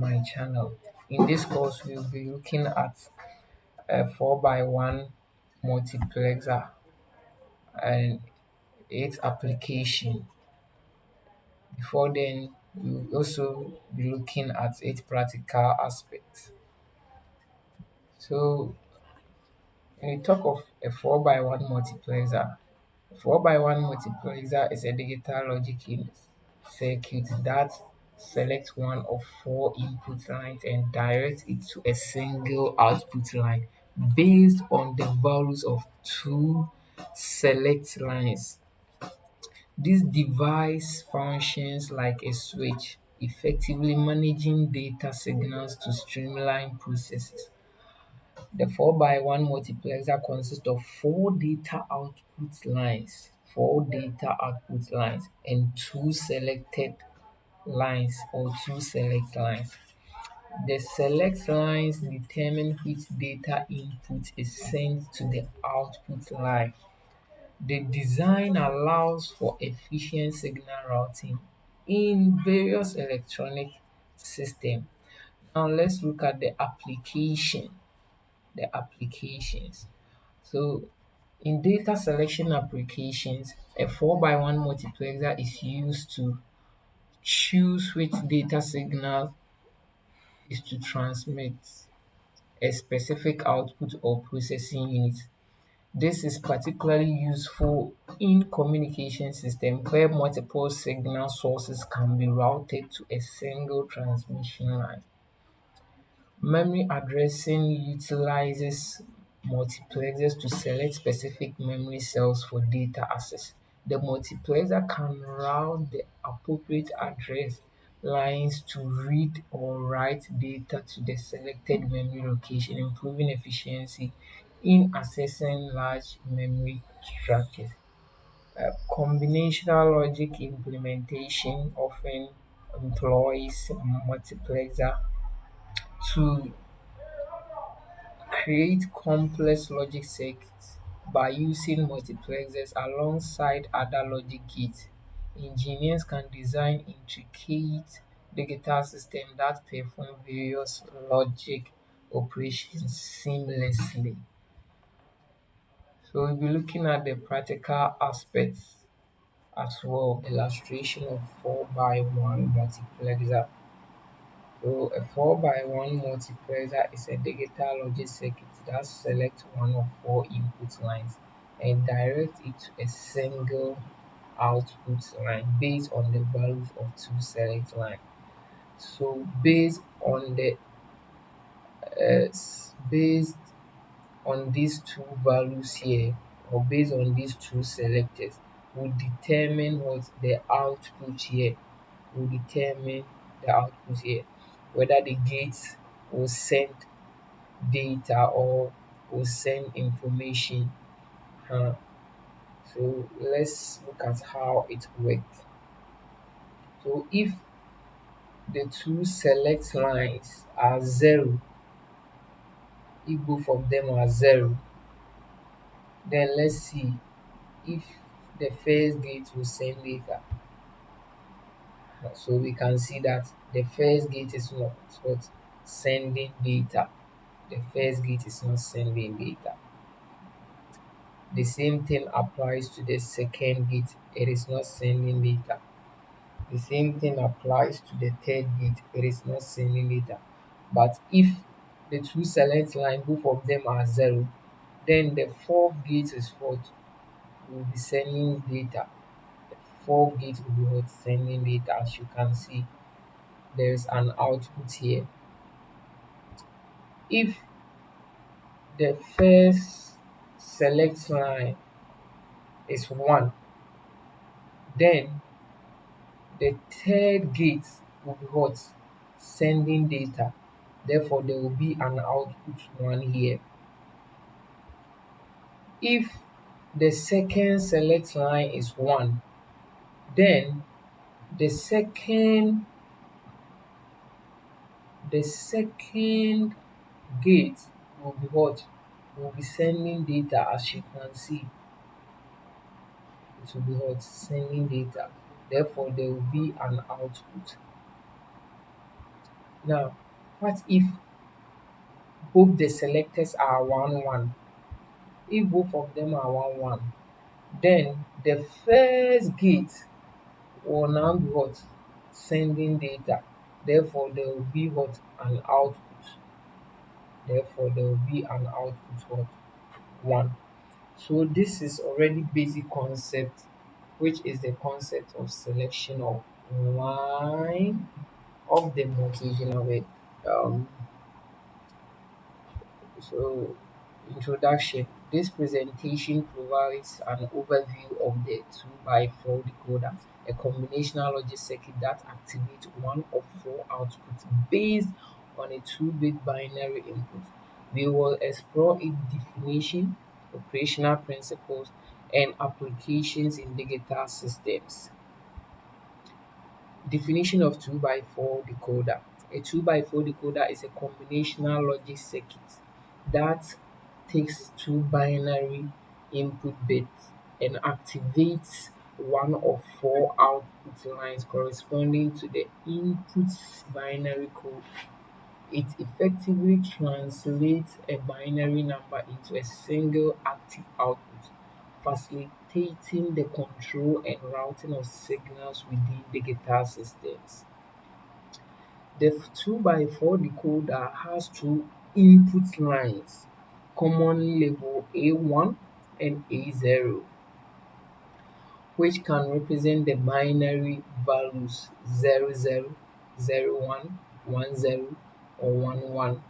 my channel. In this course, we'll be looking at a 4x1 multiplexer and its application. Before then, we'll also be looking at its practical aspects. So, when we talk of a 4x1 multiplexer, 4x1 multiplexer is a digital logic circuit that selects one of four input lines and directs it to a single output line based on the values of two select lines. This device functions like a switch, effectively managing data signals to streamline processes. The 4x1 multiplexer consists of four data output lines, and two selected lines or two select lines. The select lines determine which data input is sent to the output line. The design allows for efficient signal routing in various electronic systems. Now let's look at the applications. So in data selection applications, a 4x1 multiplexer is used to choose which data signal is to transmit a specific output or processing unit. This is particularly useful in communication systems where multiple signal sources can be routed to a single transmission line. Memory addressing utilizes multiplexers to select specific memory cells for data access. The multiplexer can route the appropriate address lines to read or write data to the selected memory location, improving efficiency in accessing large memory structures. Combinational logic implementation often employs multiplexer to create complex logic circuits by using multiplexers alongside other logic gates. Engineers can design intricate digital systems that perform various logic operations seamlessly. So we'll be looking at the practical aspects as well. Illustration of 4x1 multiplexer. So a 4x1 multiplexer is a digital logic circuit that selects one of four input lines and directs it to a single output line based on the values of two select lines. So based on these two values here, or based on these two selectors, will determine what the output here will determine the output here, whether the gate will send data or will send information. Uh, so let's look at how it works. So if the two select lines are zero, if both of them are zero, then let's see if the first gate will send data. So we can see that the first gate is not what sending data. The first gate is not sending data. The same thing applies to the second gate. It is not sending data. The same thing applies to the third gate. It is not sending data. But if the two select line, both of them are zero, then the fourth gate is what will be sending data. The fourth gate will be what sending data. As you can see, there is an output here. If the first select line is 1, then the third gate will be what? Sending data. Therefore, there will be an output 1 here. If the second select line is 1, then the second the second gate will be what? Will be sending data. As you can see, it will be what? Sending data. Therefore, there will be an output. Now, what if both the selectors are 1 1? If both of them are 1 1, then the first gate will now be what? Sending data. Therefore, there will be what? An output. Therefore, there will be an output what? 1. So this is already basic concept, which is the concept of selection of line of the multivisional word. Um, so introduction. This presentation provides an overview of the 2 by 4 decoder, a combinational logic circuit that activates one of four outputs based on a 2-bit binary input. We will explore its definition, operational principles, and applications in digital systems. Definition of 2 by 4 decoder. A 2 by 4 decoder is a combinational logic circuit that takes two binary input bits and activates one of four output lines corresponding to the input's binary code. It effectively translates a binary number into a single active output, facilitating the control and routing of signals within digital systems. The 2 by 4 decoder has two input lines, commonly labeled A1 and A0, which can represent the binary values 00, 01, 10, or 11.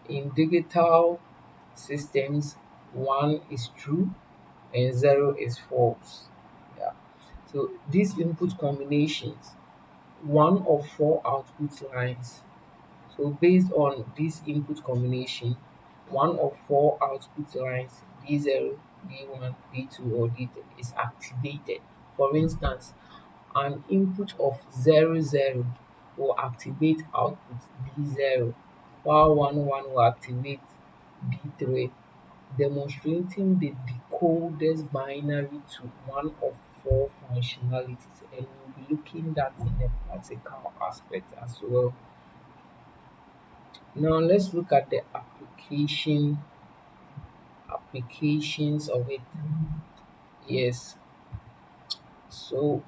In digital systems, 1 is true and 0 is false. Yeah. So these input combinations, one of four output lines. So based on this input combination, one of four output lines, D0, D1, D2, or D3, is activated. For instance, an input of 00 will activate output D0, while 11 will activate D3, demonstrating the decoder's binary to one of four functionalities. And we'll be looking at in the practical aspect as well. Now let's look at the applications of it. Yes, so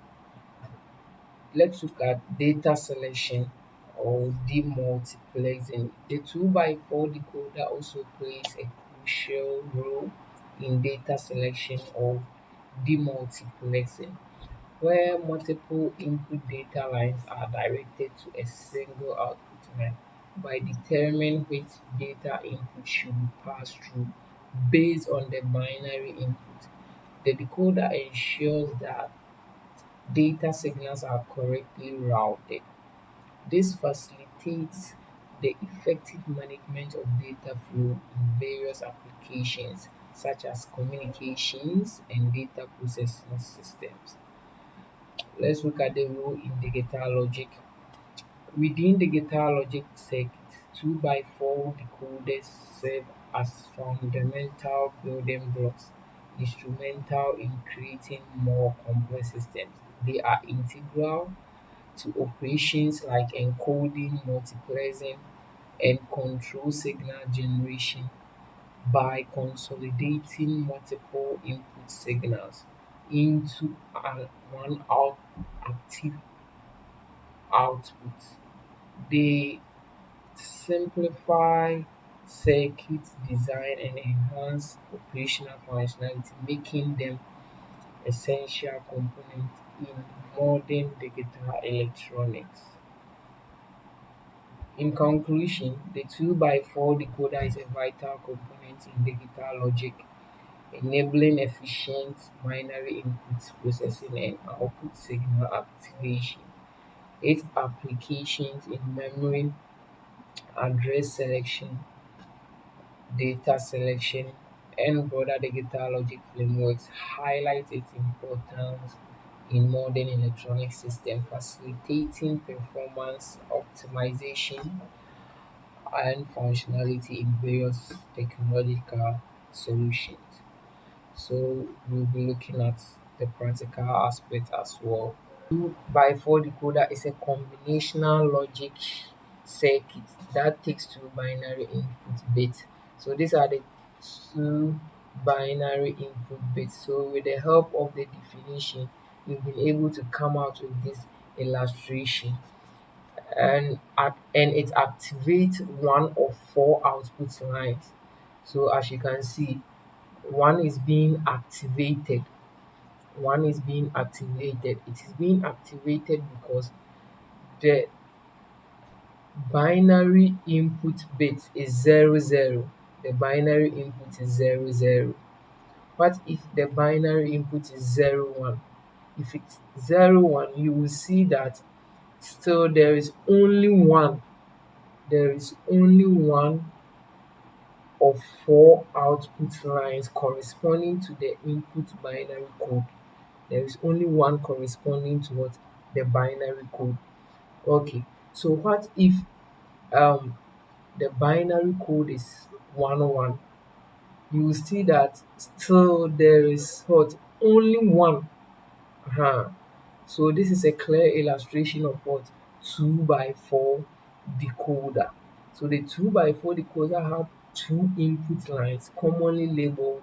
let's look at data selection or demultiplexing. The 2 by 4 decoder also plays a crucial role in data selection or demultiplexing, where multiple input data lines are directed to a single output line by determining which data input should be passed through based on the binary input. The decoder ensures that data signals are correctly routed. This facilitates the effective management of data flow in various applications such as communications and data processing systems. Let's look at the role in digital logic. Within digital logic circuits, 2 by 4 decoders serve as fundamental building blocks, instrumental in creating more complex systems. They are integral to operations like encoding, multiplexing, and control signal generation by consolidating multiple input signals into one active output. They simplify circuit design and enhance operational functionality, making them essential components in modern digital electronics. In conclusion, the 2 by 4 decoder is a vital component in digital logic, enabling efficient binary input processing and output signal activation. Its applications in memory, address selection, data selection, and broader digital logic frameworks highlight its importance in modern electronic systems, facilitating performance optimization and functionality in various technological solutions. So we'll be looking at the practical aspect as well. 2 by 4 decoder is a combinational logic circuit that takes two binary input bits. So these are the two binary input bits. So with the help of the definition, we've been able to come out with this illustration, and it activates one of four output lines. So as you can see, one is being activated. One is being activated. It is being activated because the binary input bit is 00. The binary input is 00. What if the binary input is 01? If it's 01, you will see that still there is only one. There is only one of four output lines corresponding to the input binary code. There is only one corresponding to what? The binary code. Okay, so what if um the binary code is 11? You will see that still there is what? Only one. uh So this is a clear illustration of what? 2 by 4 decoder. So the 2 by 4 decoder have two input lines commonly labeled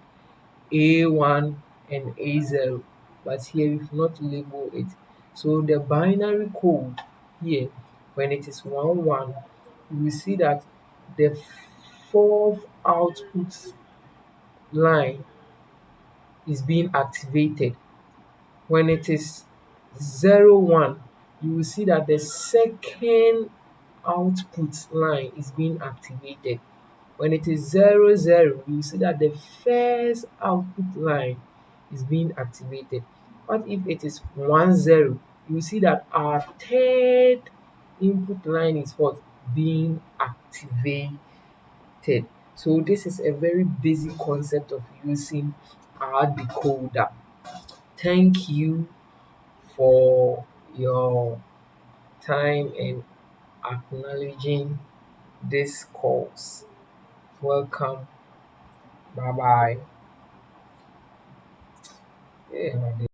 A1 and A0, but here we've not labeled it. So the binary code here, when it is 11, you will see that the fourth output line is being activated. When it is 01, you will see that the second output line is being activated. When it is 00, you will see that the first output line is being activated. What if it is 10? You will see that our third input line is what? Being activated. So this is a very basic concept of using our decoder. Thank you for your time and acknowledging this course. Welcome. Bye bye. Yeah.